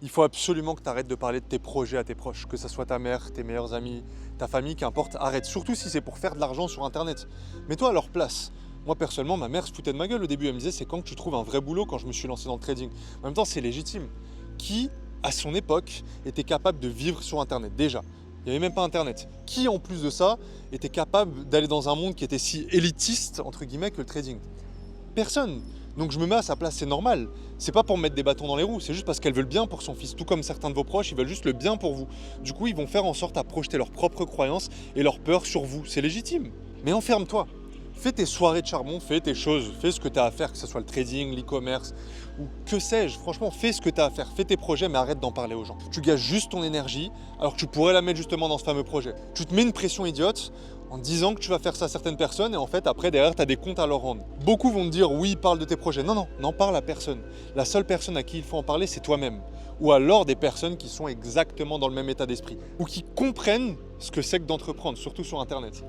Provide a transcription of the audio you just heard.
Il faut absolument que tu arrêtes de parler de tes projets à tes proches, que ce soit ta mère, tes meilleurs amis, ta famille, qu'importe, arrête. Surtout si c'est pour faire de l'argent sur Internet. Mets-toi à leur place. Moi, personnellement, ma mère se foutait de ma gueule au début. Elle me disait, c'est quand que tu trouves un vrai boulot quand je me suis lancé dans le trading. En même temps, c'est légitime. Qui, à son époque, était capable de vivre sur Internet déjà? Il n'y avait même pas Internet. Qui, en plus de ça, était capable d'aller dans un monde qui était si élitiste, entre guillemets, que le trading? Personne. Donc je me mets à sa place, c'est normal. C'est pas pour mettre des bâtons dans les roues, c'est juste parce qu'elle veut le bien pour son fils. Tout comme certains de vos proches, ils veulent juste le bien pour vous. Du coup, ils vont faire en sorte à projeter leurs propres croyances et leurs peurs sur vous. C'est légitime. Mais enferme-toi. Fais tes soirées de charbon, fais tes choses, fais ce que tu as à faire, que ce soit le trading, l'e-commerce ou que sais-je. Franchement, fais ce que tu as à faire, fais tes projets, mais arrête d'en parler aux gens. Tu gages juste ton énergie alors que tu pourrais la mettre justement dans ce fameux projet. Tu te mets une pression idiote en disant que tu vas faire ça à certaines personnes et en fait après derrière tu as des comptes à leur rendre. Beaucoup vont te dire oui, parle de tes projets. Non, non, n'en parle à personne. La seule personne à qui il faut en parler, c'est toi-même. Ou alors des personnes qui sont exactement dans le même état d'esprit ou qui comprennent ce que c'est que d'entreprendre, surtout sur Internet.